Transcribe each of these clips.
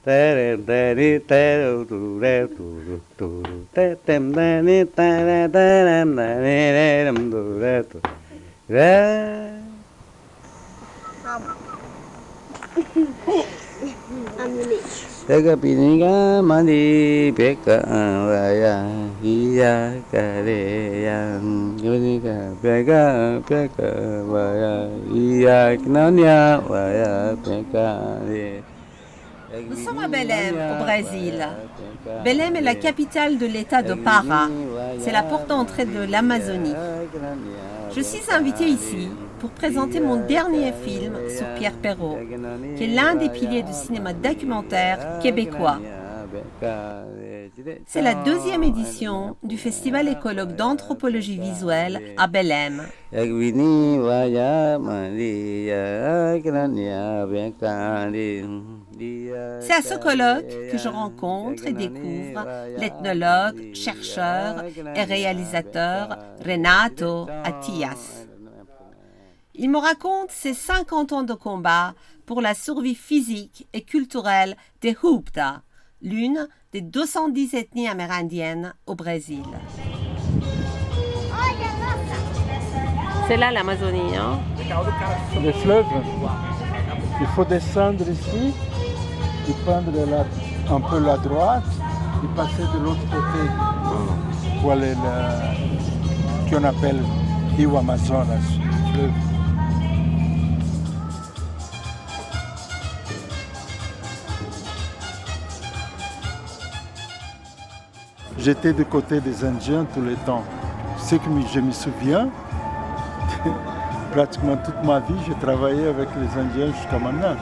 Pega mandi peka vaya iya kaleya peka vaya iya knanya vaya peka. Nous sommes à Belém, au Brésil. Belém est la capitale de l'État de Pará. C'est la porte d'entrée de l'Amazonie. Je suis invitée ici pour présenter mon dernier film sur Pierre Perrault, qui est l'un des piliers du cinéma documentaire québécois. C'est la 2e édition du Festival écologue d'anthropologie visuelle à Belém. C'est à ce colloque que je rencontre et découvre l'ethnologue, chercheur et réalisateur Renato Atias. Il me raconte ses 50 ans de combat pour la survie physique et culturelle des Hupta, l'une des 210 ethnies amérindiennes au Brésil. C'est là l'Amazonie, hein? Le fleuve. Il faut descendre ici, et prendre un peu la droite et passer de l'autre côté pour aller qu'on appelle Rio Amazonas, fleuve. J'étais du côté des Indiens tout le temps. Ce que je me souviens, pratiquement toute ma vie, j'ai travaillé avec les Indiens jusqu'à maintenant.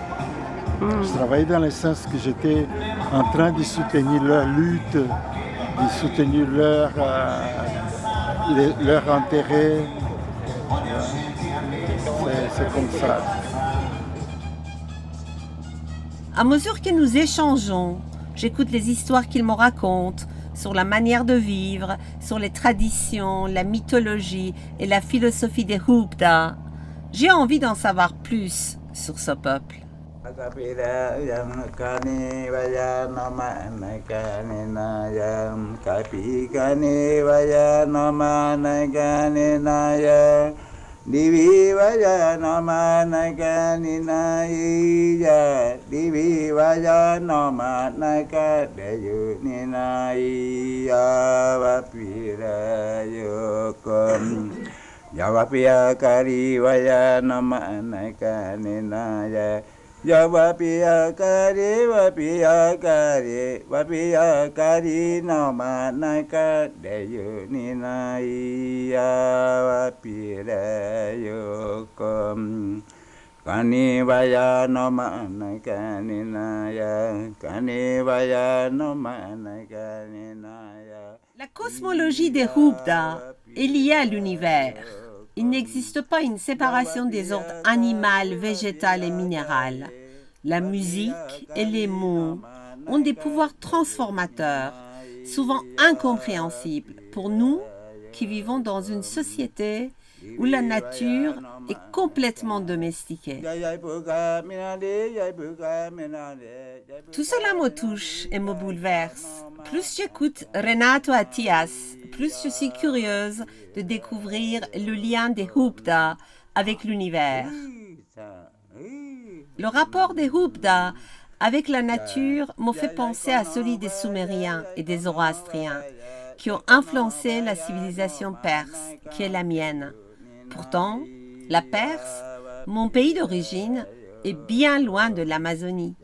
Je travaillais dans le sens que j'étais en train de soutenir leur lutte, de soutenir leur intérêt. C'est comme ça. À mesure que nous échangeons, j'écoute les histoires qu'ils me racontent sur la manière de vivre, sur les traditions, la mythologie et la philosophie des Hupta. J'ai envie d'en savoir plus sur ce peuple. Divi vaya nama naga ninaya Divi vaya nama naga dayu ninaya Vapira yokom Javapia kari vaya nama naga ninaya Javapia kari Vapia kari nama naga dayu ninaya Vapira yokom Kani vaya nama naga ninaya Kani vaya nama naga ninaya. La cosmologie des Hupta est liée à l'univers. Il n'existe pas une séparation des ordres animal, végétal et minéral. La musique et les mots ont des pouvoirs transformateurs, souvent incompréhensibles pour nous qui vivons dans une société où la nature est complètement domestiquée. Tout cela me touche et me bouleverse. Plus j'écoute Renato Atias, plus je suis curieuse de découvrir le lien des Hupta avec l'univers. Le rapport des Hupta avec la nature me fait penser à celui des Sumériens et des Zoroastriens, qui ont influencé la civilisation perse, qui est la mienne. Pourtant, la Perse, mon pays d'origine, est bien loin de l'Amazonie.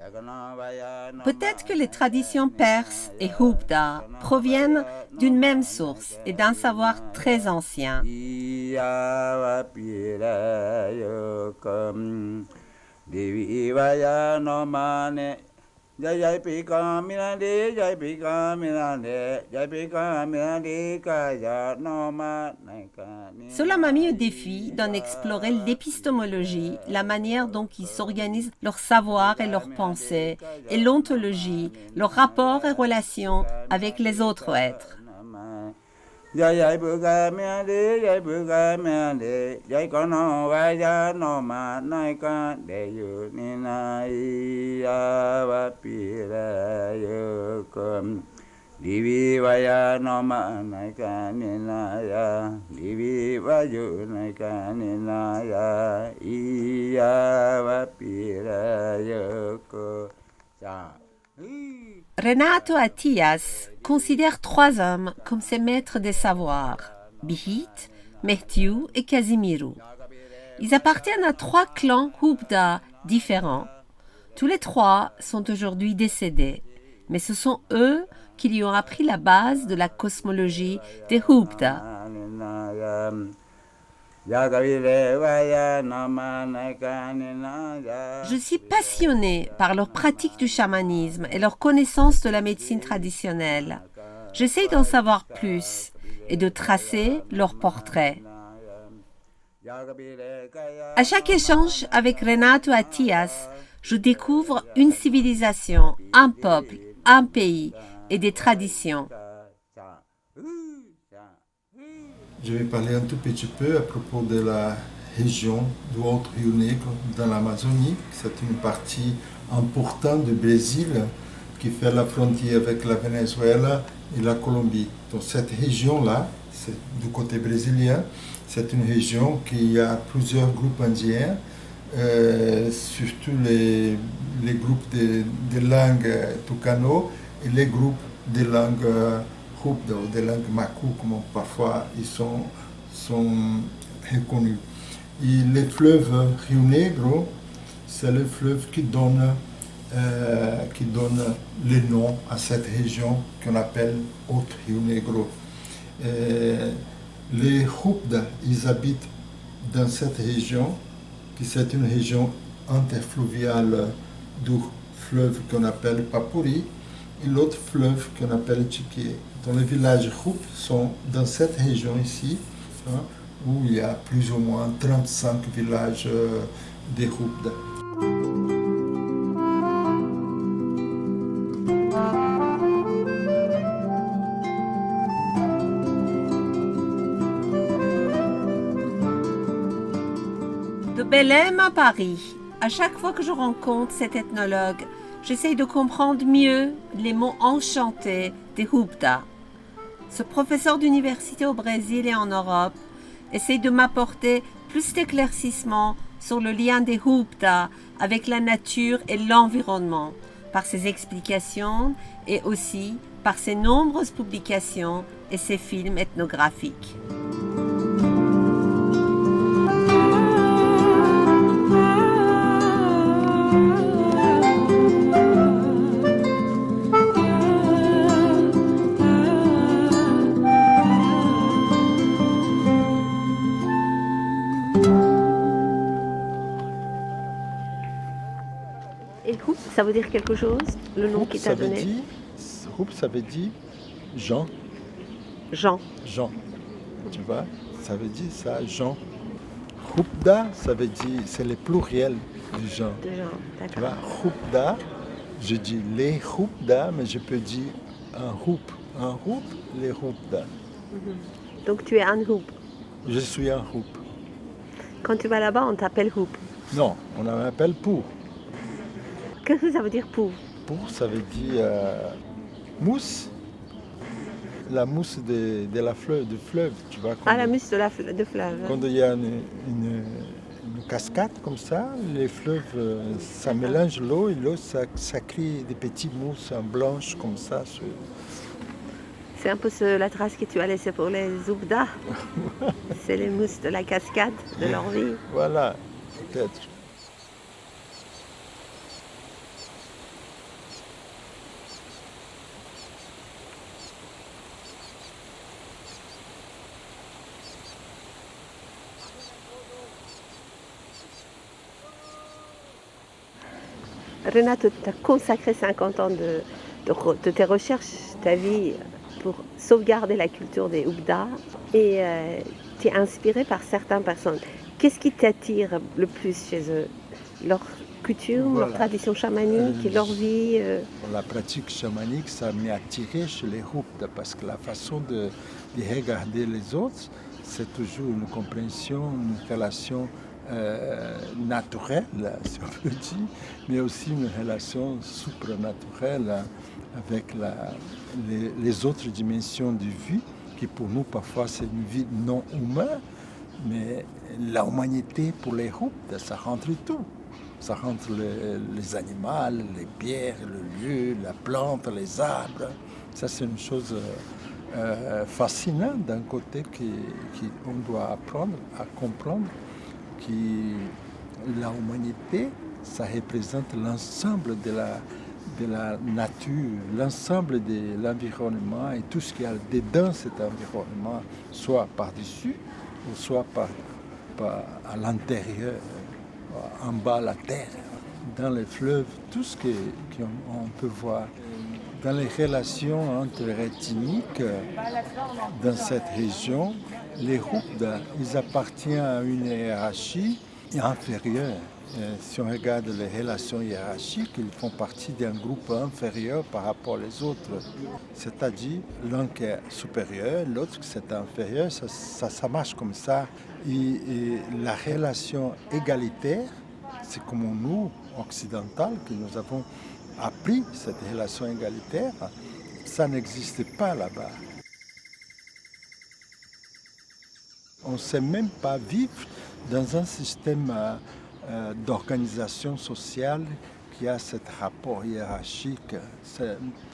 Peut-être que les traditions perses et Hupta proviennent d'une même source et d'un savoir très ancien. Cela m'a mis au défi d'en explorer l'épistémologie, la manière dont ils s'organisent leur savoir et leurs pensées, et l'ontologie, leur rapport et relation avec les autres êtres. Jai Buga Miande, Jai Buga Miande, Jai Kono Vaya no Ma Naika, Deyu Nina Iya vapirayakam Divi vaya nama naikanenaya Divi vayu naikanenaya Iya vapirayakam Renato Attias considère 3 hommes comme ses maîtres des savoirs, Bihit, Mehdiu et Casimiro. Ils appartiennent à 3 clans Hubda différents. Tous les 3 sont aujourd'hui décédés, mais ce sont eux qui lui ont appris la base de la cosmologie des Hubda. Je suis passionnée par leur pratique du chamanisme et leur connaissance de la médecine traditionnelle. J'essaye d'en savoir plus et de tracer leur portrait. À chaque échange avec Renato Attias, je découvre une civilisation, un peuple, un pays et des traditions. Je vais parler un tout petit peu à propos de la région du Alto Rio Negro dans l'Amazonie. C'est une partie importante du Brésil qui fait la frontière avec la Venezuela et la Colombie. Donc cette région-là, c'est du côté brésilien, c'est une région qui a plusieurs groupes indiens, surtout les groupes de langue tucano et les groupes de langue Hubda ou des langues Maku, comme parfois ils sont reconnus. Et le fleuve Rio Negro, c'est le fleuve qui donne le nom à cette région qu'on appelle Alto Rio Negro. Les Hubda, ils habitent dans cette région, qui c'est une région interfluviale du fleuve qu'on appelle Papuri, et l'autre fleuve qu'on appelle Chiquié. Donc les villages Hub sont dans cette région ici, hein, où il y a plus ou moins 35 villages de Hubda. De Belém à Paris, à chaque fois que je rencontre cet ethnologue, j'essaye de comprendre mieux les mots enchantés des Hubda. Ce professeur d'université au Brésil et en Europe essaye de m'apporter plus d'éclaircissements sur le lien des Hubda avec la nature et l'environnement, par ses explications et aussi par ses nombreuses publications et ses films ethnographiques. Et Hoop, ça veut dire quelque chose, le nom qui t'a donné? Hoop, ça veut dire Jean. Jean. Jean. Tu vois, ça veut dire ça, Jean. Hubda, ça veut dire, c'est le pluriel du Jean. De Jean, Tu vois, d'accord. Hubda, je dis les Hubda, mais je peux dire un Hoop. Un Hoop, les Hubda. Donc tu es un Hoop. Je suis un Hoop. Quand tu vas là-bas, on t'appelle Hoop. Non, on m'appelle Pour. Qu'est-ce que ça veut dire pour? Pour, ça veut dire mousse. La mousse de la fleuve, du fleuve, tu vois. Ah, la mousse de fleuve. Quand il y a une cascade comme ça, les fleuves, ça mélange l'eau et l'eau, ça crée des petites mousses blanches comme ça. C'est un peu la trace que tu as laissée pour les Hubda. C'est les mousses de la cascade de leur vie. Voilà, peut-être. Renato, tu as consacré 50 ans de tes recherches, ta vie, pour sauvegarder la culture des Hubda et tu es inspiré par certaines personnes. Qu'est-ce qui t'attire le plus chez eux? Leur culture, Voilà. leur tradition chamanique, leur vie La pratique chamanique, ça m'a attiré chez les Hubda parce que la façon de regarder les autres, c'est toujours une compréhension, une relation naturelle, si on peut dire, mais aussi une relation supranaturelle avec les autres dimensions de vie, qui pour nous parfois c'est une vie non humaine, mais la humanité pour les Houpda, ça rentre tout. Ça rentre les animaux, les pierres, le lieu, la plante, les arbres. Ça c'est une chose fascinante d'un côté qu'on doit apprendre à comprendre que la humanité, ça représente l'ensemble de la nature, l'ensemble de l'environnement et tout ce qu'il y a dedans cet environnement, soit par-dessus ou soit à l'intérieur, en bas la terre, dans les fleuves, tout ce qu'on peut voir. Dans les relations entre ethniques dans cette région, les Houpda, ils appartiennent à une hiérarchie inférieure. Si on regarde les relations hiérarchiques, ils font partie d'un groupe inférieur par rapport aux autres. C'est-à-dire, l'un qui est supérieur, l'autre qui est inférieur, ça marche comme ça. Et la relation égalitaire, c'est comme nous, occidentaux, que nous avons appris cette relation égalitaire, ça n'existe pas là-bas. On ne sait même pas vivre dans un système d'organisation sociale qui a ce rapport hiérarchique.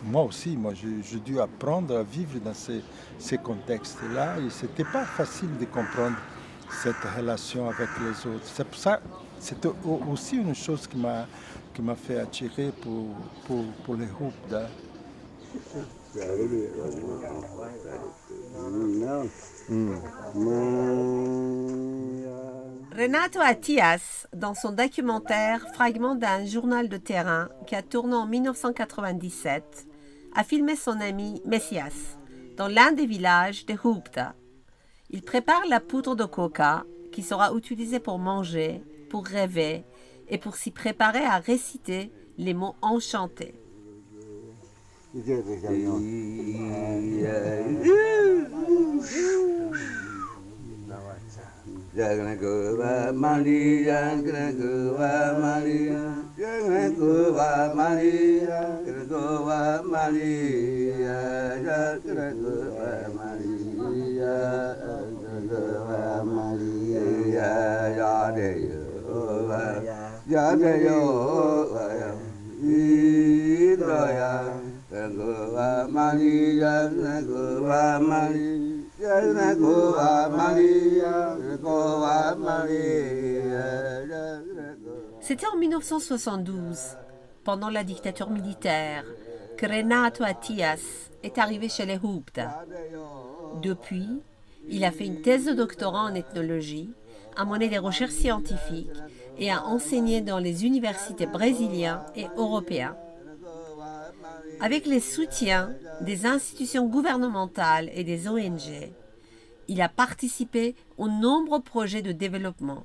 Moi aussi, j'ai dû apprendre à vivre dans ces contextes-là et ce n'était pas facile de comprendre cette relation avec les autres. C'est pour ça, c'est aussi une chose qui m'a fait attirer pour les Houpda. Renato Attias, dans son documentaire Fragment d'un journal de terrain qui a tourné en 1997, a filmé son ami Messias dans l'un des villages des Houpda. Il prépare la poudre de coca qui sera utilisée pour manger, pour rêver et pour s'y préparer à réciter les mots enchantés. C'était en 1972, pendant la dictature militaire, que Renato Attias est arrivé chez les Houpda. Depuis, il a fait une thèse de doctorat en ethnologie, a mené des recherches scientifiques et a enseigné dans les universités brésiliennes et européennes. Avec les soutiens des institutions gouvernementales et des ONG, il a participé aux nombreux projets de développement.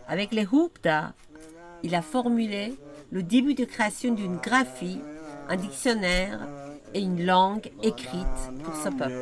Avec les Houpda, il a formulé le début de création d'une graphie, un dictionnaire et une langue écrite pour ce peuple.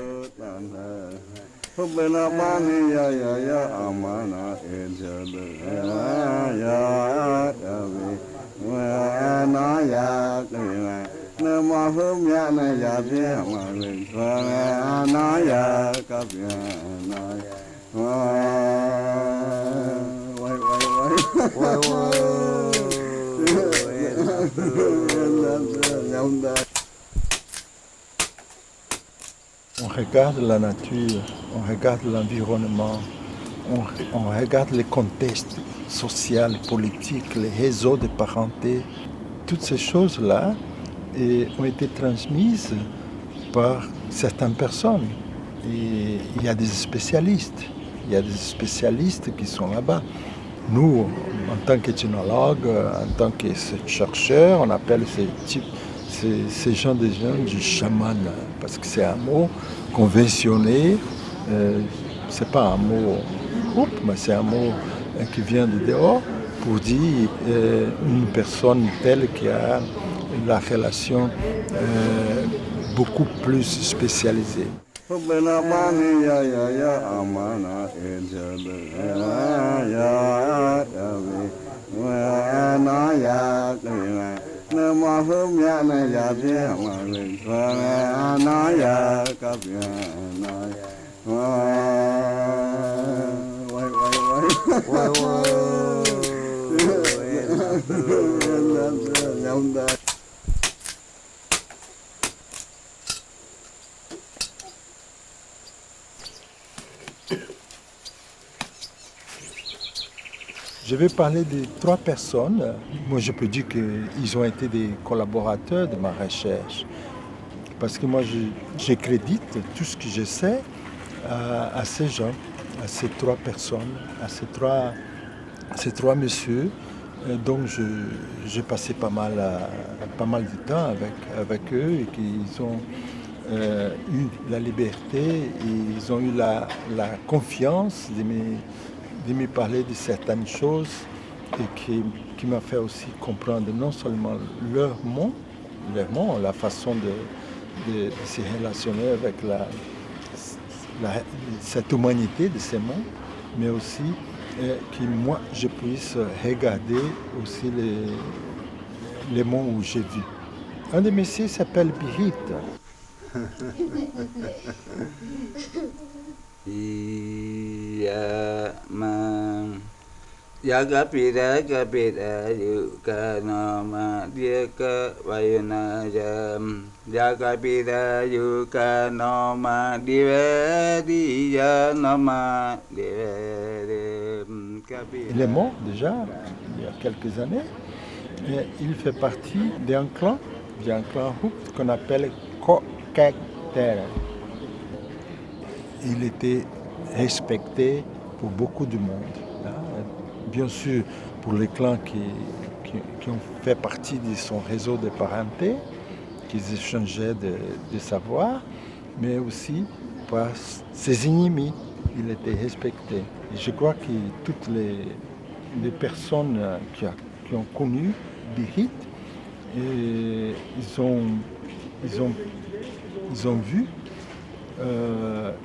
On regarde la nature, on regarde l'environnement, on regarde les contextes sociaux, politiques, les réseaux de parenté. Toutes ces choses-là ont été transmises par certaines personnes. Et il y a des spécialistes. Il y a des spécialistes qui sont là-bas. Nous, en tant qu'ethnologues, en tant que chercheurs, on appelle ces gens des gens du chaman, parce que c'est un mot conventionné, c'est pas un mot groupe, mais c'est un mot qui vient de dehors pour dire une personne telle qui a la relation beaucoup plus spécialisée. Je vais parler de 3 personnes. Moi, je peux dire qu'ils ont été des collaborateurs de ma recherche. Parce que moi, je crédite tout ce que je sais à ces gens, à ces 3 personnes, à ces trois messieurs. Donc, j'ai passé pas mal de temps avec eux et qu'ils ont eu la liberté et ils ont eu la confiance de me parler de certaines choses et qui m'a fait aussi comprendre non seulement leur monde, la façon de se relationner avec cette humanité de ces mondes, mais aussi que moi je puisse regarder aussi les mondes où j'ai vu. Un des messieurs s'appelle Birit. Il est mort déjà il y a quelques années. Et il fait partie d'un clan Houk qu'on appelle Kokekter. Il était respecté pour beaucoup du monde. Bien sûr, pour les clans qui ont fait partie de son réseau de parenté, qui échangeaient de savoir, mais aussi par ses ennemis. Il était respecté. Et je crois que toutes les personnes qui ont connu Birit, ils ont vu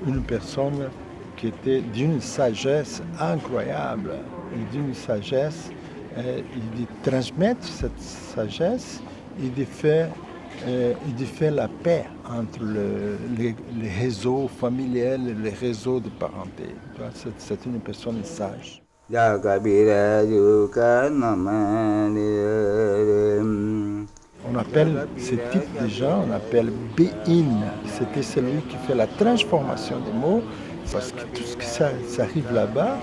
une personne qui était d'une sagesse incroyable, et d'une sagesse, il transmettre cette sagesse et de faire la paix entre les réseaux familiales et les réseaux de parenté. C'est une personne sage. On appelle ce type de gens, on appelle Be'in. C'était celui qui fait la transformation des mots, parce que tout ce qui ça arrive là-bas,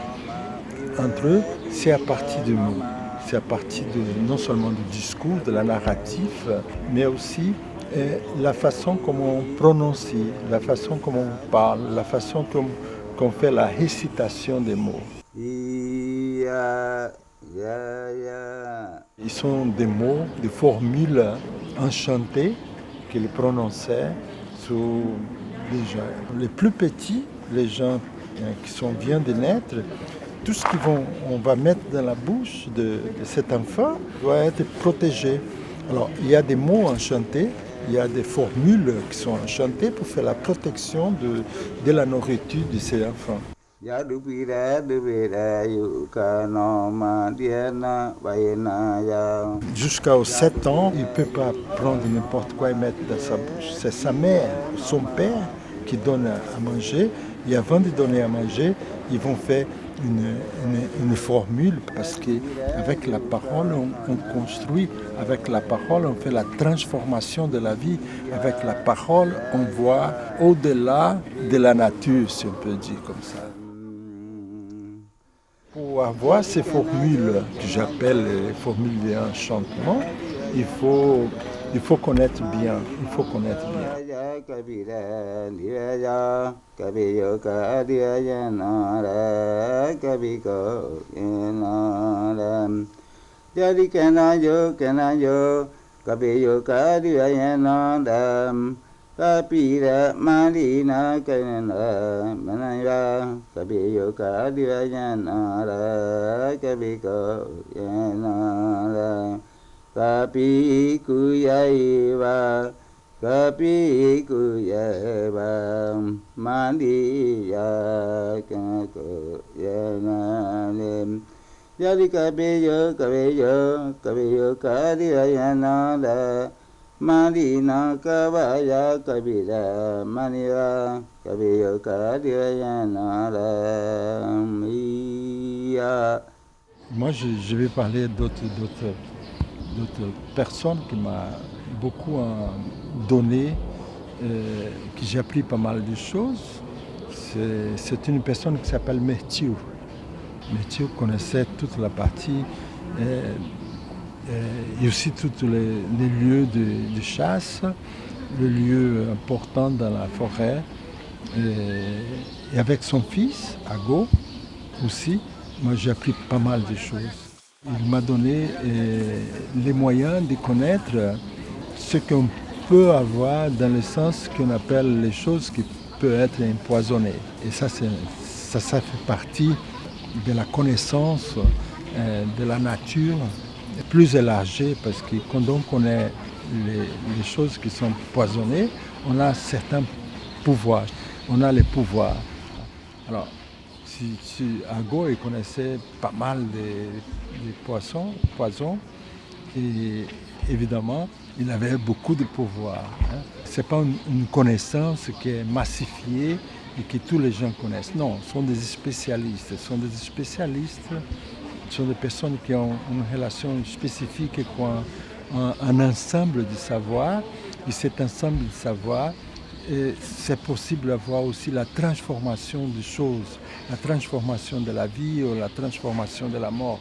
entre eux, c'est à partir de mots. C'est à partir non seulement du discours, de la narrative, mais aussi la façon comment on prononcie, la façon comment on parle, la façon qu'on fait la récitation des mots. Ils sont des mots, des formules enchantées qu'ils prononçaient sous les gens. Les plus petits, les gens qui viennent de naître, tout ce qu'on va mettre dans la bouche de cet enfant doit être protégé. Alors, il y a des mots enchantés, il y a des formules qui sont enchantées pour faire la protection de la nourriture de ces enfants. Jusqu'à 7 ans, il ne peut pas prendre n'importe quoi et mettre dans sa bouche. C'est sa mère, son père qui donne à manger. Et avant de donner à manger, ils vont faire une formule parce qu'avec la parole, on construit. Avec la parole, on fait la transformation de la vie. Avec la parole, on voit au-delà de la nature, si on peut dire comme ça. Pour avoir ces formules que j'appelle les formules d'enchantement, il faut connaître bien. Il faut connaître bien. Kapira Marina Kanana Manaya Kabiyo Kadiyanara Kabiko Yanara Kapi Kuyaiva Kapi kuyeba mandi ya kanko yanalem Yadi kabeyo kadi yanala Mandi na kabaya kabila maniya kabeyo kadi yanala miya. Moi, je vais parler d'autres personnes qui m'ont beaucoup donné, que j'ai appris pas mal de choses. C'est une personne qui s'appelle Mehtiu. Mehtiu connaissait toute la partie et aussi tous les lieux de chasse, les lieux importants dans la forêt. Et avec son fils, Ago, aussi, moi j'ai appris pas mal de choses. Il m'a donné les moyens de connaître ce qu'on peut avoir dans le sens qu'on appelle les choses qui peuvent être empoisonnées. Et ça fait partie de la connaissance de la nature plus élargie, parce que quand on connaît les choses qui sont poisonnées, on a certains pouvoirs. On a les pouvoirs. Alors, si Ago, il connaissait pas mal de poisons, et évidemment, il avait beaucoup de pouvoir. Ce n'est pas une connaissance qui est massifiée et que tous les gens connaissent. Non, ce sont des spécialistes. Ce sont des personnes qui ont une relation spécifique et qui ont un ensemble de savoir. Et cet ensemble de savoir, c'est possible d'avoir aussi la transformation des choses, la transformation de la vie ou la transformation de la mort.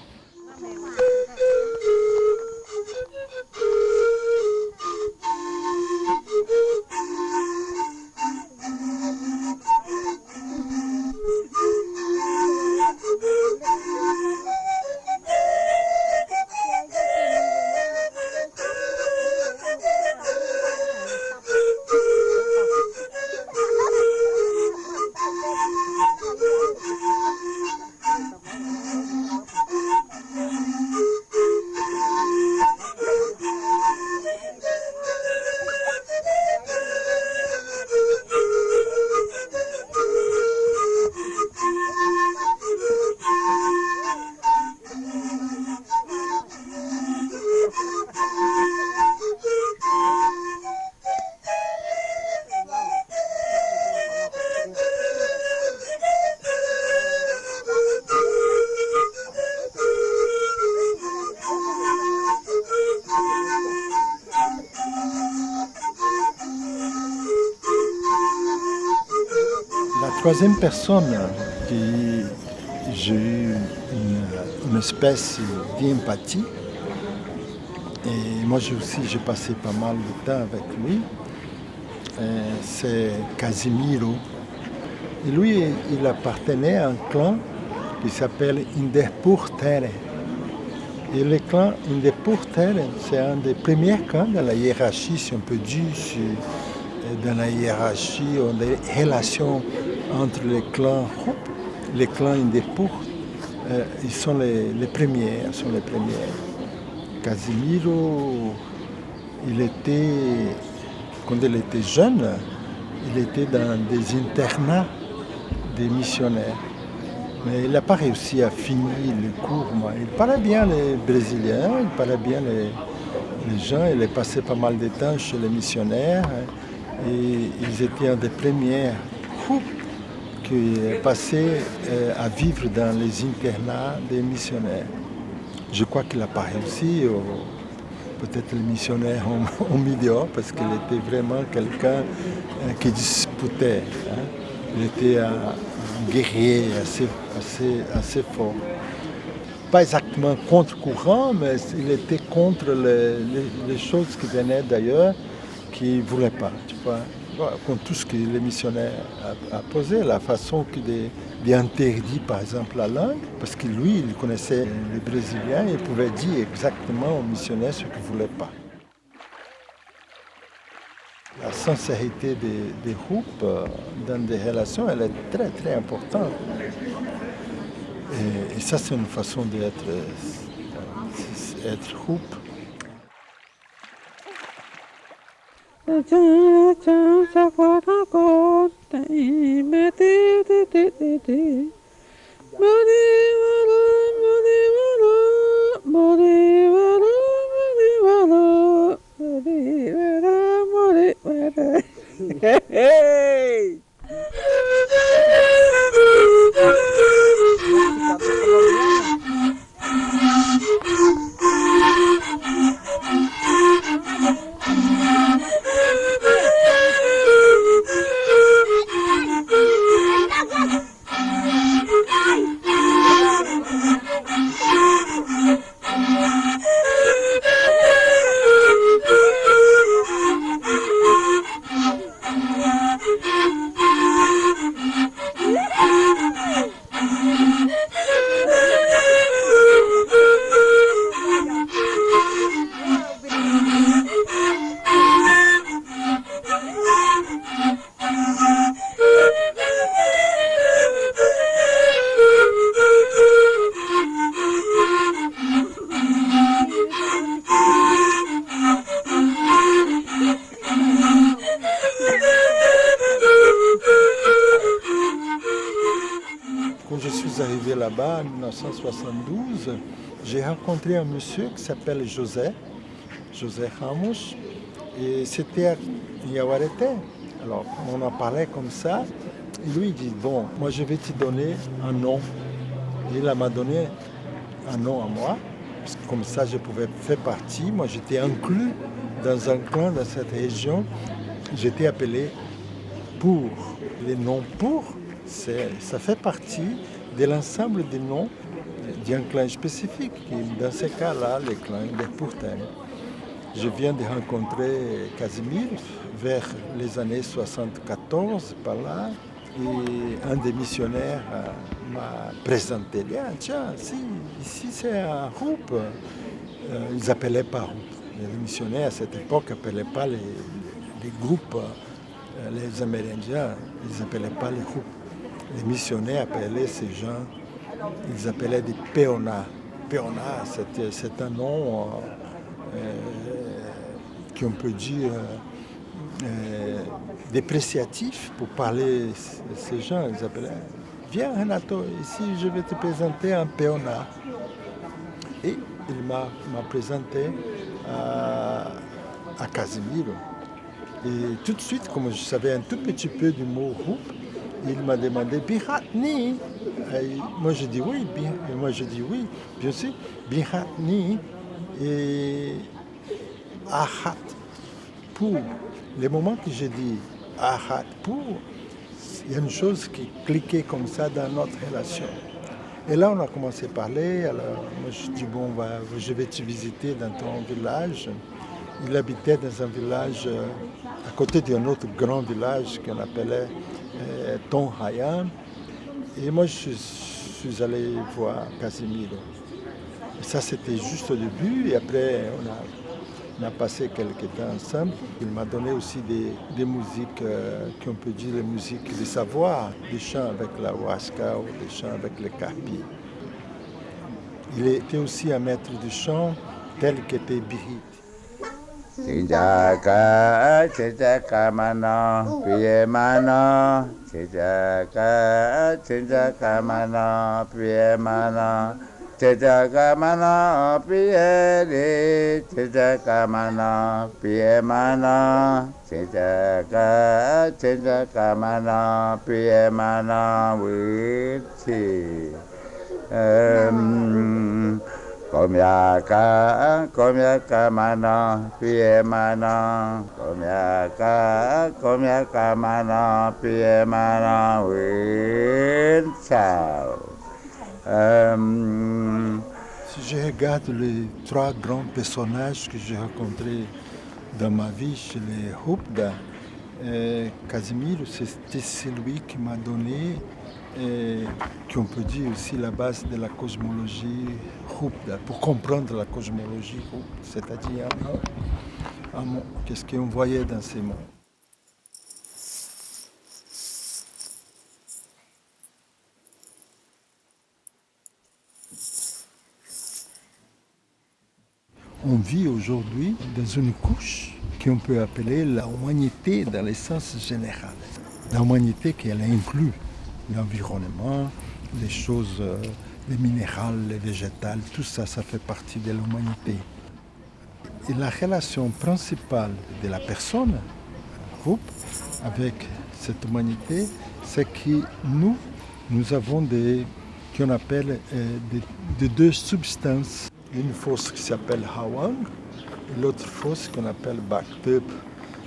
La troisième personne qui j'ai eu une espèce d'empathie, et moi j'ai passé pas mal de temps avec lui, c'est Casimiro. Et lui, il appartenait à un clan qui s'appelle Inderpur Tere. Et le clan Inderpur Tere, c'est un des premiers clans dans la hiérarchie, si on peut dire, dans la hiérarchie, on a des relations entre les clans Hope, les clans Inderpur. Ils sont les premiers. Casimiro, quand il était jeune, il était dans des internats des missionnaires. Mais il n'a pas réussi à finir les cours. Il parlait bien les Brésiliens, il parlait bien les gens. Il est passé pas mal de temps chez les missionnaires. Et ils étaient un des premiers groupes qui est passé à vivre dans les internats des missionnaires. Je crois qu'il n'a pas réussi. Peut-être les missionnaires ont mis dehors parce qu'il était vraiment quelqu'un qui disputait. Il était un guerrier assez fort. Pas exactement contre-courant, mais il était contre les choses qui venaient d'ailleurs, qui ne voulaient pas. Tu vois, contre tout ce que les missionnaires a posé, la façon d'interdire par exemple la langue, parce que lui, il connaissait les Brésiliens, il pouvait dire exactement aux missionnaires ce qu'ils ne voulaient pas. La sincérité des groupes dans des relations, elle est très très importante. Et ça, c'est une façon d'être groupe. Hey! Quand je suis arrivé là-bas en 1972, j'ai rencontré un monsieur qui s'appelle José Ramos, et c'était à Yawarete. Alors on en parlait comme ça, et lui il dit, bon, moi je vais te donner un nom. Et il m'a donné un nom à moi, parce que comme ça je pouvais faire partie, moi j'étais inclus dans un clan dans cette région, j'étais appelé Pour. Les noms Pour, ça fait partie de l'ensemble des noms d'un clan spécifique, qui dans ce cas-là, le clan des Pourtains. Je viens de rencontrer Casimir vers les années 74, par là, et un des missionnaires m'a présenté. Tiens, ici c'est un groupe. Ils n'appelaient pas groupe. Les missionnaires à cette époque n'appelaient pas les groupes, les Amérindiens, ils n'appelaient pas les groupes. Les missionnaires appelaient ces gens, ils appelaient des péonas. Péona, c'est un nom qu'on peut dire dépréciatif pour parler de ces gens. Ils appelaient, viens Renato, ici je vais te présenter un péona. Et il m'a présenté à Casimiro. Et tout de suite, comme je savais un tout petit peu du mot groupe, il m'a demandé Bihatni. Moi je dis oui, bien sûr, Bihatni et Ahat pour. Le moment que j'ai dit Ahat pour, il y a une chose qui cliquait comme ça dans notre relation. Et là on a commencé à parler, alors moi je dis bon, je vais te visiter dans ton village. Il habitait dans un village à côté d'un autre grand village qu'on appelait Tonhayan. Et moi, je suis allé voir Casimiro. Et ça, c'était juste au début. Et après, on a passé quelques temps ensemble. Il m'a donné aussi des musiques, qu'on peut dire les musiques de savoir, des chants avec la huasca ou des chants avec le carpi. Il était aussi un maître de chant tel qu'était Birit. Sejaka sejaka mana piye mana sejaka sejaka mana piye mana sejaka mana piye de sejaka mana piye mana sejaka sejaka mana piye mana wichi Komyaka mana piye mana komyaka mana piye mana win sao. Si je regarde les trois grands personnages que j'ai rencontrés dans ma vie chez les Hupda, Casimiro, c'était celui qui m'a donné, qu'on peut dire aussi la base de la cosmologie Hupda, pour comprendre la cosmologie Hupda, c'est-à-dire qu'est-ce qu'on voyait dans ces mondes. On vit aujourd'hui dans une couche qu'on peut appeler la humanité dans le sens général. La humanité qui inclut l'environnement, les choses, les minéraux, les végétales, tout ça, ça fait partie de l'humanité. Et la relation principale de la personne, groupe, avec cette humanité, c'est que nous avons qu'on appelle des deux substances. Une force qui s'appelle Hawang et l'autre force qu'on appelle Bhaktip.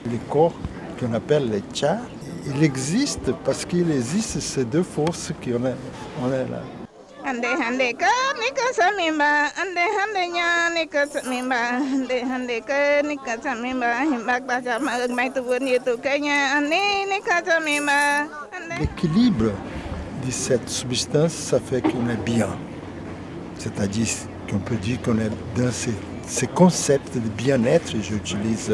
Le corps qu'on appelle le Cha, il existe parce qu'il existe ces deux forces qu'on est là. Hande hande ka nika samimba hande hande nya nika samimba hande hande ka nika samimba himbak baca mag mai tu ni tu kanya ani nika samimba. L'équilibre de cette substance, ça fait qu'on est bien. C'est-à-dire qu'on peut dire qu'on est dans ces concepts de bien-être. J'utilise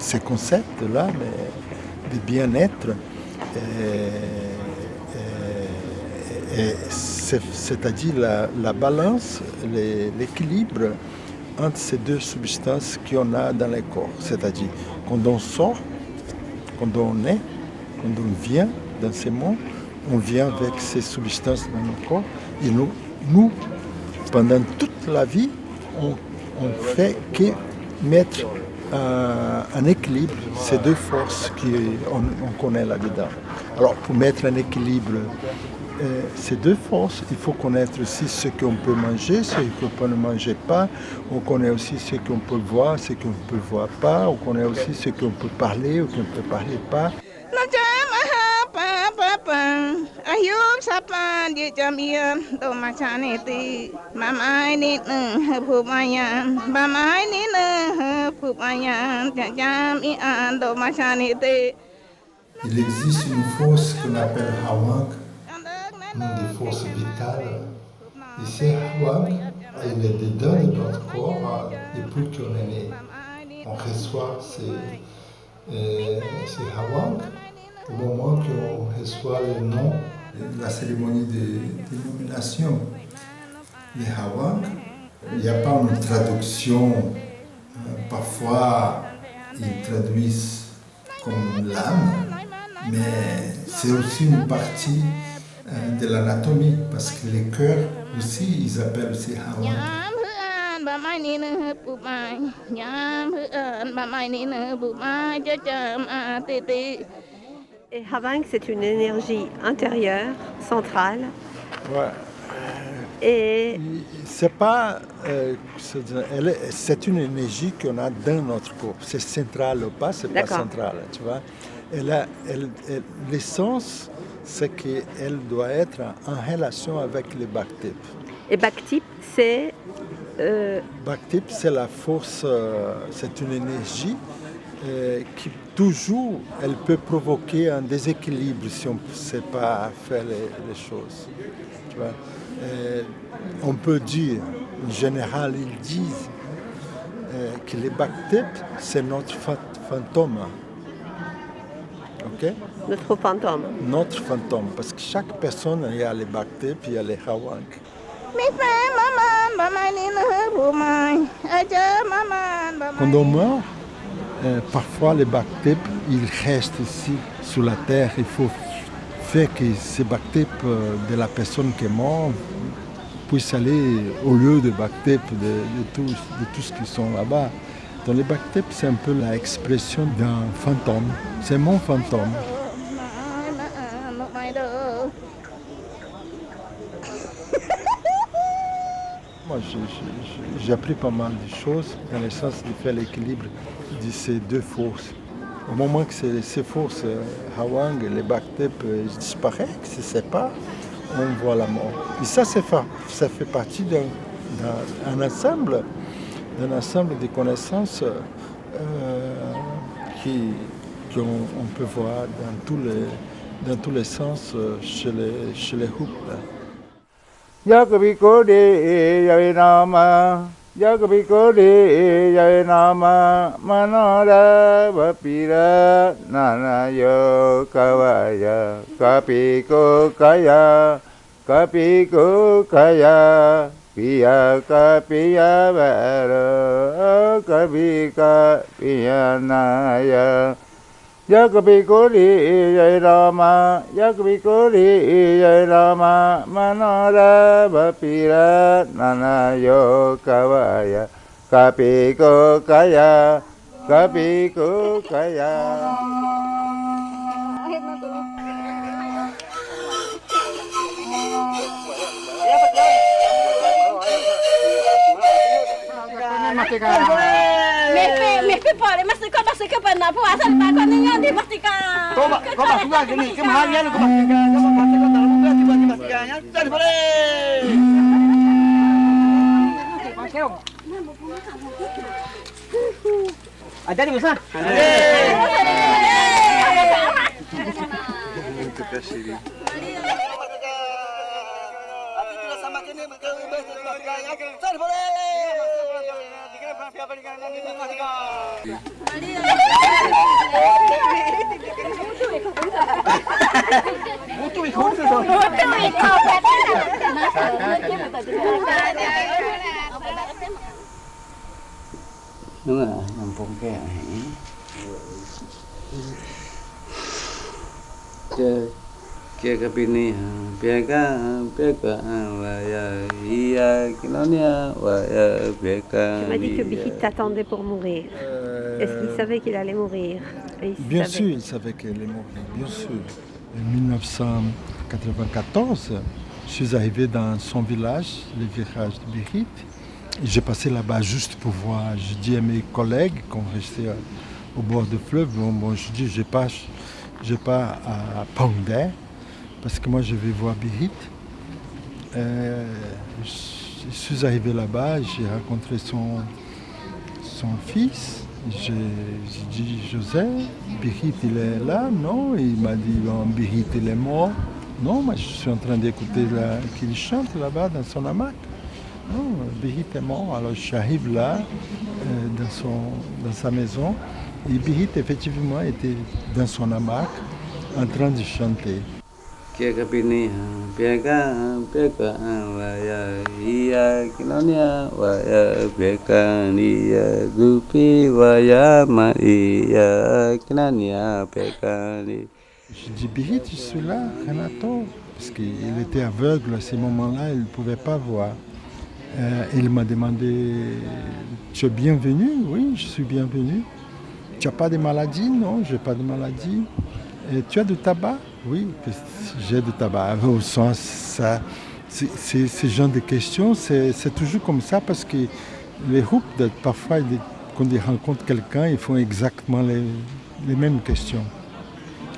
ces concepts-là, mais de bien-être. C'est-à-dire la balance, l'équilibre entre ces deux substances qu'on a dans le corps. C'est-à-dire quand on sort, quand on est, quand on vient dans ce monde, on vient avec ces substances dans notre corps. Et nous pendant toute la vie, on fait que mettre en équilibre ces deux forces qu'on connaît là-dedans. Alors pour mettre en équilibre ces deux forces, il faut connaître aussi ce qu'on peut manger, ce qu'on ne mange pas. On connaît aussi ce qu'on peut voir, ce qu'on ne peut voir pas. On connaît aussi ce qu'on peut parler ou qu'on ne peut parler pas. Ayub sapa di jamian do macane ti mamai ni phumaya mamai ni phumaya jamian do macane ti. Il existe une force qu'on appelle Hawang, une des forces vitales. Et c'est Hawang, elle est dedans de notre corps depuis qu'on est né. On reçoit ces Hawang au moment qu'on reçoit le nom de la cérémonie d'illumination. Les Hawang, il n'y a pas une traduction. Parfois, ils traduisent comme l'âme, mais c'est aussi une partie de l'anatomie, parce que les cœurs aussi, ils appellent aussi Hawang. Et Hawang, c'est une énergie intérieure, centrale. Ouais. Et c'est pas, c'est une énergie qu'on a dans notre corps. C'est central ou pas, c'est pas central, tu vois. L'essence, c'est qu'elle doit être en relation avec les Bhaktip. Et Bhaktip, c'est Bhaktip, c'est la force, c'est une énergie qui toujours, elle peut provoquer un déséquilibre si on ne sait pas faire les choses. Tu vois? On peut dire, en général, ils disent que les Bhaktip, c'est notre fantôme. Okay? Notre fantôme. Notre fantôme, parce que chaque personne, il y a les Bhaktip, il y a les Hawang. Quand on meurt, parfois les Bhaktip, ils restent ici sur la terre. Il faut faire que ces Bhaktip de la personne qui est morte puissent aller au lieu de Bhaktip, de tous ceux qui sont là-bas. Donc les Bhaktip, c'est un peu l'expression d'un fantôme. C'est mon fantôme. Moi, j'ai appris pas mal de choses dans le sens de faire l'équilibre de ces deux forces. Au moment que ces forces, Hawang et les Bhaktip, disparaissent, se séparent, on voit la mort. Et ça fait partie d'un ensemble de connaissances qu'on peut voir dans tous les sens chez les Hupta. Yakabiko de Yainama, Yakabiko de Yainama, Manora Vapira, Nana Yo Kawaya, Kapiko Kaya, Kapiko Kaya. Piya ka piya vara kabi ka piya naya Yakabi Kori Jai Rama Yakabi Kori Jai Rama Manora Pira Nanayo Kavaya Kapi Ko Kaya Kapi Ko Kaya Mesti boleh mesti kau masuk ke benar puas tak kau ni yang dipastikan. Kau masuk lagi ni, kemahalan kau pastikan, kau pastikan dalam bulan dipastikannya, tak boleh. Ada di mana? Terima kasih. Đúng rồi, nằm phong cái kia cái bên này bia cá và ia cái nó nha và bia cá. Tu m'as dit que Bihit t'attendait pour mourir. Est-ce qu'il savait qu'il allait mourir? Bien sûr, il savait qu'elle allait mourir, bien sûr. En 1994, je suis arrivé dans son village, le village de Bihit. J'ai passé là-bas juste pour voir. Je dis à mes collègues qu'on restait au bord du fleuve, bon, je dis, je n'ai pas à Pondé, parce que moi je vais voir Bihit. Je suis arrivé là-bas, j'ai rencontré son fils. J'ai dit, José, Bihit il est là? Non, il m'a dit, bon, Bihit il est mort. Non, moi je suis en train d'écouter qu'il chante là-bas dans son hamac. Non, Bihit est mort, alors j'arrive là, dans sa maison, et Bihit effectivement était dans son hamac, en train de chanter. Kia cái bên này bia cá và ia cái nó nha và bia cá ni gupi và ma ia cái nó nha bia cá ni. Je dis Bihit, je suis là, Renato, parce qu'il était aveugle à ces moments-là, il ne pouvait pas voir. Il m'a demandé, tu es bienvenu? Oui, je suis bienvenu. Tu n'as pas de maladie? Non, je n'ai pas de maladie. Et tu as du tabac? Oui, j'ai du tabac. Au sens, ça, ce genre de questions, c'est toujours comme ça parce que les groupes, parfois, quand ils rencontrent quelqu'un, ils font exactement les mêmes questions.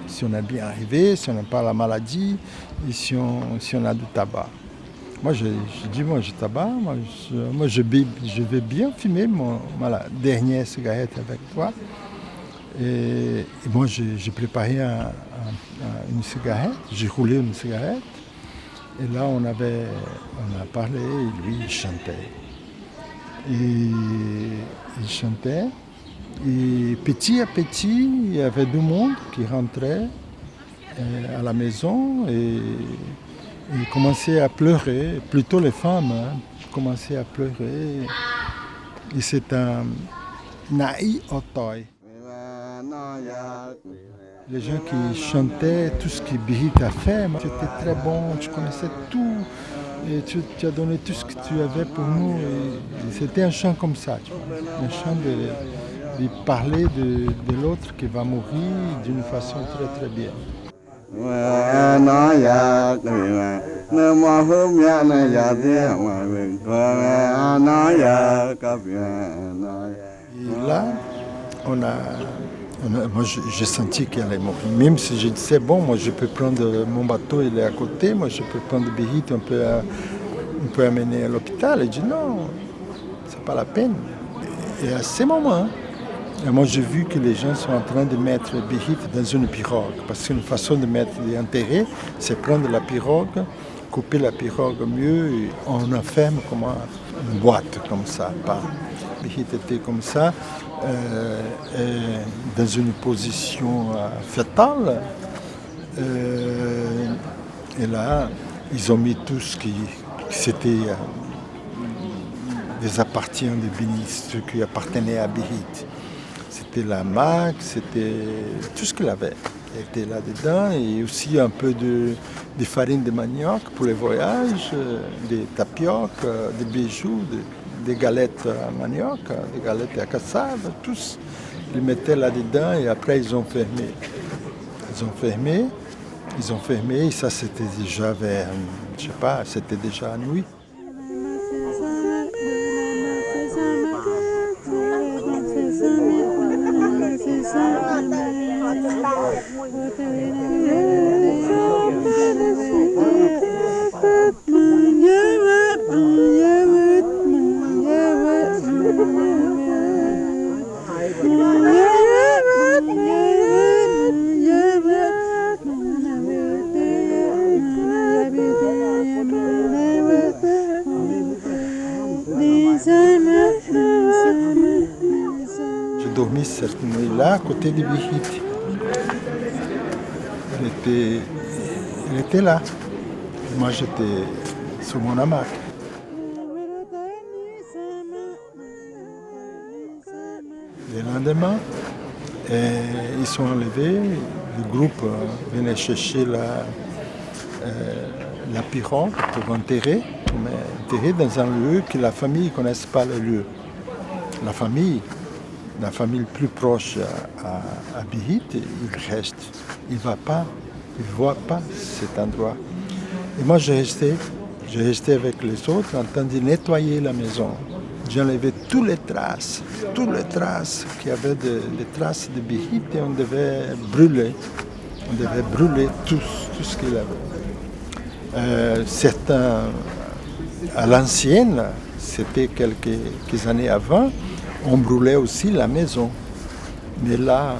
Si on est bien arrivé, si on n'a pas la maladie, et si on a du tabac. Moi, je dis, moi, j'ai tabac, moi, je vais bien fumer ma dernière cigarette avec toi. Et moi, j'ai préparé une cigarette, j'ai roulé une cigarette. Et là, on a parlé, et lui, il chantait. Il chantait. Et petit à petit, il y avait du monde qui rentrait à la maison et ils commençaient à pleurer, plutôt les femmes commençaient à pleurer. Et c'est un Naï Otoy. Les gens qui chantaient, tout ce que Bihit a fait, tu étais très bon, tu connaissais tout, et tu as donné tout ce que tu avais pour nous. Et c'était un chant comme ça, tu vois, un chant de parler de l'autre qui va mourir d'une façon très très bien. Et là, moi j'ai senti qu'elle allait mourir. Même si je disais, bon, moi je peux prendre mon bateau, il est à côté, moi je peux prendre Bihit, on peut amener à l'hôpital. Elle dit non, c'est pas la peine. Et à ce moment, moi j'ai vu que les gens sont en train de mettre Bihit dans une pirogue. Parce qu'une façon de l'enterrer, c'est prendre la pirogue, couper la pirogue mieux, et on enferme comme une boîte comme ça. Bihit était comme ça. Dans une position fétale. Et là, ils ont mis tout ce qui s'était des appartiens de Bini, ceux qui appartenaient à Bihit. C'était la mac, c'était tout ce qu'il avait. Il était là-dedans et aussi un peu de farine de manioc pour les voyages, des tapiocs, des bijoux, des galettes à manioc, des galettes à cassave, tous. Ils mettaient là-dedans et après ils ont fermé. Ils ont fermé et ça c'était déjà vers, je sais pas, c'était déjà à nuit. J'ai dormi cette nuit-là à côté de Bihit. Elle était là. Moi j'étais sur mon hamac. Le lendemain, ils sont enlevés. Le groupe venait chercher la pirogue pour enterrer dans un lieu que la famille ne connaisse pas le lieu. La famille le plus proche à Bihit, il reste. Il ne va pas, il ne voit pas cet endroit. Et moi, j'ai resté avec les autres en train de nettoyer la maison. J'ai enlevé toutes les traces qu'il y avait des traces de Bihit et on devait brûler. On devait brûler tout ce qu'il avait. Certains, à l'ancienne, c'était quelques années avant, on brûlait aussi la maison. Mais là,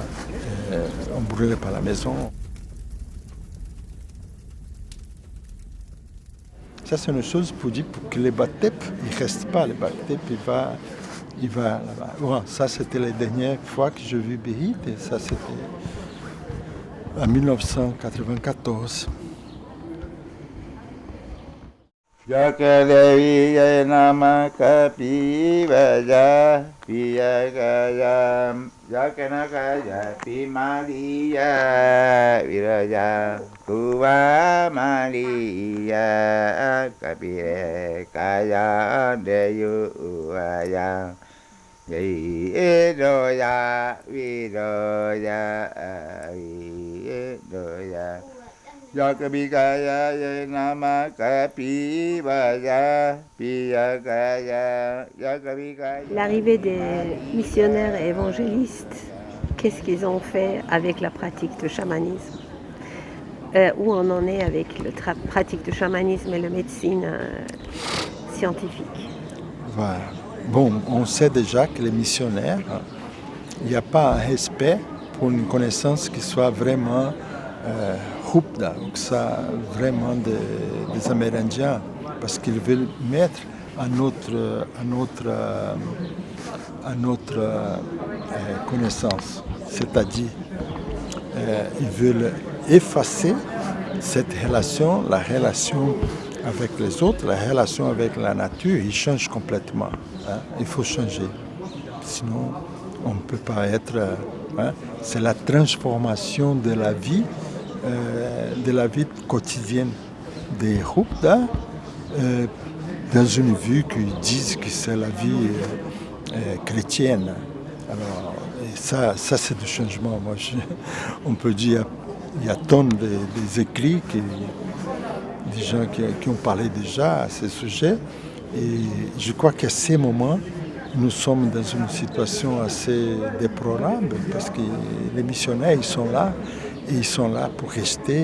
on ne brûlait pas la maison. Ça, c'est une chose pour dire que les Batep, il ne reste pas. Le Batep, il va là-bas. Bon, ça, c'était la dernière fois que j'ai vu Bihit, et ça, c'était en 1994. Yakadeviya namaka pivaya piyagaya yakanakaya pimaliya viraya kuva maliya kapire kaya deyuaya vidoya vidoya vidoya. Yakabikaya namaka pivaya piyagaya yakabikaya. L'arrivée des missionnaires et évangélistes, qu'est-ce qu'ils ont fait avec la pratique de chamanisme? Où on en est avec la pratique de chamanisme et la médecine scientifique? Voilà. Bon, on sait déjà que les missionnaires, il n'y a pas un respect pour une connaissance qui soit vraiment Hupda, ou que ça vraiment des Amérindiens, parce qu'ils veulent mettre à notre connaissance, c'est-à-dire ils veulent effacer cette relation, la relation avec les autres, la relation avec la nature, ils changent complètement. Hein. Il faut changer, sinon on ne peut pas être... c'est la transformation de la vie quotidienne des Hupda dans une vue qu'ils disent que c'est la vie chrétienne. Alors, et ça c'est du changement. Moi, on peut dire il y a tonnes des écrits, des gens qui ont parlé déjà à ce sujet. Et je crois qu'à ces moments, nous sommes dans une situation assez déplorable parce que les missionnaires, ils sont là et ils sont là pour rester.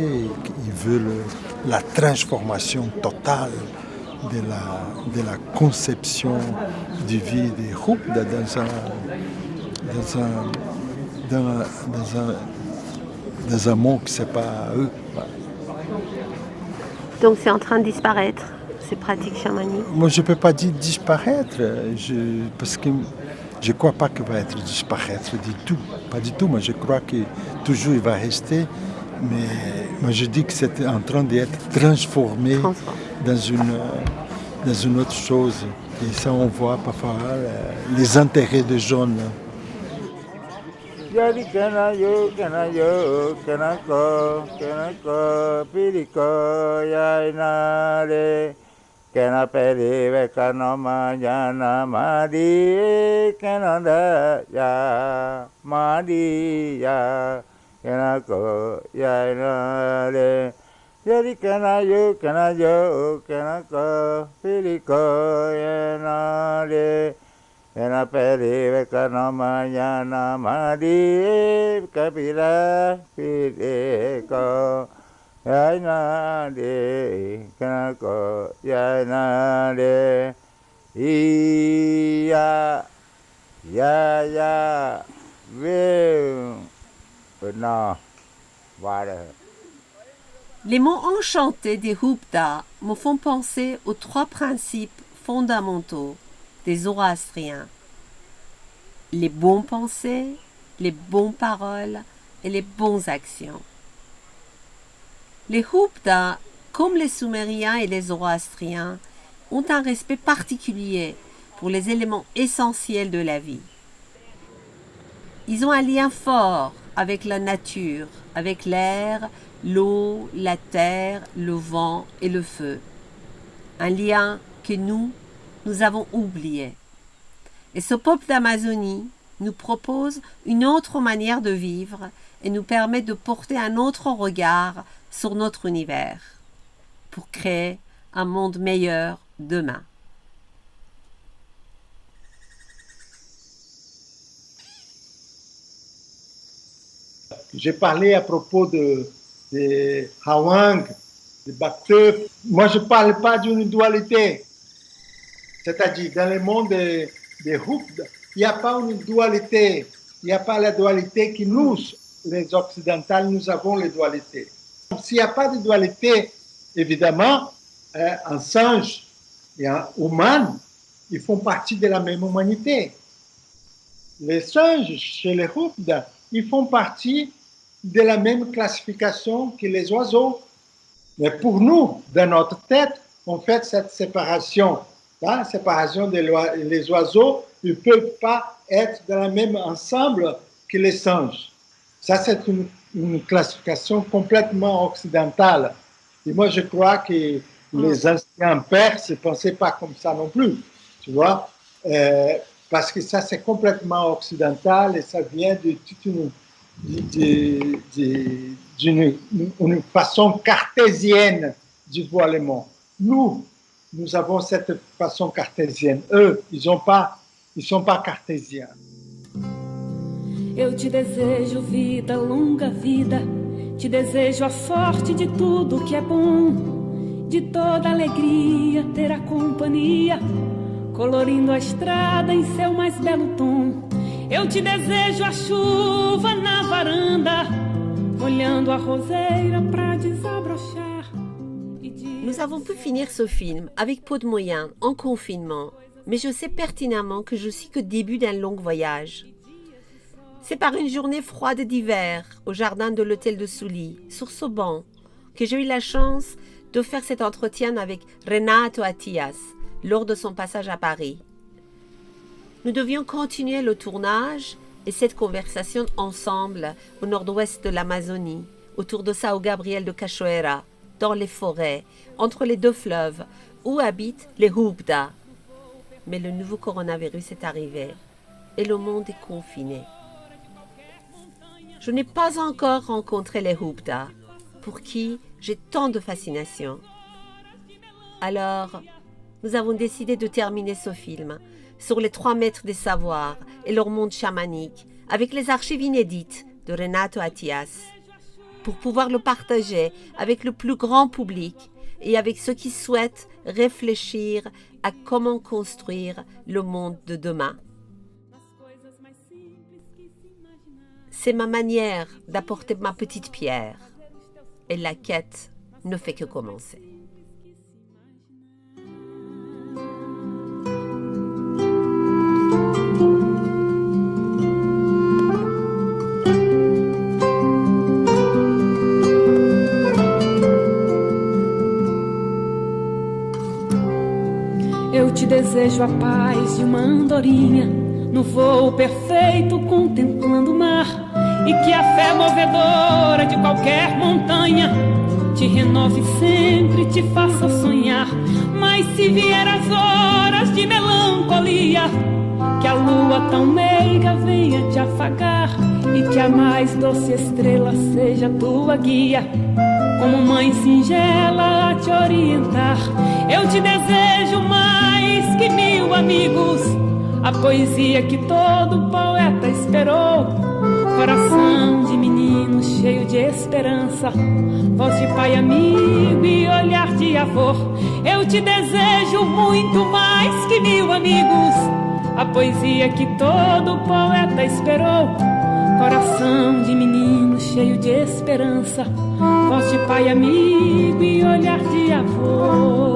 Ils veulent la transformation totale de la conception de vie des Hupda dans un monde qui n'est pas eux. Donc c'est en train de disparaître, ces pratiques chamaniques? Moi, je ne peux pas dire disparaître, parce que je ne crois pas qu'il va être disparaître du tout. Pas du tout, moi je crois que toujours il va rester. Mais moi je dis que c'est en train d'être transformé dans une autre chose. Et ça, on voit parfois les intérêts des jeunes. Yari kana yo kana ko piriko ya inare kana peri ve kana majana madi kana da ya madi ya kana ko ya inare yari kana yo kana ko piriko ya inare Ena peri kana majana madi kapira pireko yaina de kana ko yaina de iya ya ve no voilà. Les mots enchantés des Hupda me font penser aux trois principes fondamentaux des Zoroastriens: les bons pensées, les bonnes paroles et les bonnes actions. Les Hupda, comme les Sumériens et les Zoroastriens, ont un respect particulier pour les éléments essentiels de la vie. Ils ont un lien fort avec la nature, avec l'air, l'eau, la terre, le vent et le feu. Un lien que nous avons oublié. Et ce peuple d'Amazonie nous propose une autre manière de vivre et nous permet de porter un autre regard sur notre univers pour créer un monde meilleur demain. J'ai parlé à propos de Hawang, de Baktep. Moi, je ne parle pas d'une dualité. C'est-à-dire, dans le monde des Hupda, il n'y a pas une dualité. Il n'y a pas la dualité que nous, les Occidentaux, nous avons les dualités. S'il n'y a pas de dualité, évidemment, un singe et un humain, ils font partie de la même humanité. Les singes, chez les Hupda, ils font partie de la même classification que les oiseaux. Mais pour nous, dans notre tête, on fait cette séparation. La séparation des oiseaux, ils ne peuvent pas être dans le même ensemble que les singes. Ça, c'est une classification complètement occidentale. Et moi, je crois que les anciens Perses ne pensaient pas comme ça non plus, tu vois, parce que ça, c'est complètement occidental et ça vient de toute une façon cartésienne du voilement. Nous avons cette façon cartésienne. Eux, ils sont pas cartésiens. Eu te desejo vida, longa vida. Te desejo a sorte de tudo que é bom, de toda alegria ter a companhia, colorindo a estrada em seu mais belo tom. Eu te desejo a chuva na varanda, molhando a roseira pra desabrochar. Nous avons pu finir ce film avec peu de moyens, en confinement, mais je sais pertinemment que je suis qu'au début d'un long voyage. C'est par une journée froide d'hiver, au jardin de l'hôtel de Sully, sur ce banc, que j'ai eu la chance de faire cet entretien avec Renato Attias lors de son passage à Paris. Nous devions continuer le tournage et cette conversation ensemble au nord-ouest de l'Amazonie, autour de São Gabriel de Cachoeira, dans les forêts, entre les deux fleuves, où habitent les Hupda. Mais le nouveau coronavirus est arrivé et le monde est confiné. Je n'ai pas encore rencontré les Hupda, pour qui j'ai tant de fascination. Alors, nous avons décidé de terminer ce film sur les 3 maîtres des savoirs et leur monde chamanique avec les archives inédites de Renato Attias, pour pouvoir le partager avec le plus grand public et avec ceux qui souhaitent réfléchir à comment construire le monde de demain. C'est ma manière d'apporter ma petite pierre et la quête ne fait que commencer. Eu te desejo a paz de uma andorinha no voo perfeito contemplando o mar, e que a fé movedora de qualquer montanha te renove sempre, te faça sonhar. Mas se vier as horas de melancolia, que a lua tão meiga venha te afagar, e que a mais doce estrela seja tua guia, como mãe singela a te orientar. Eu te desejo mais que 1000 amigos, a poesia que todo poeta esperou, coração de menino cheio de esperança, voz de pai amigo e olhar de avô. Eu te desejo muito mais que 1000 amigos, a poesia que todo poeta esperou, coração de menino cheio de esperança, voz de pai amigo e olhar de avô.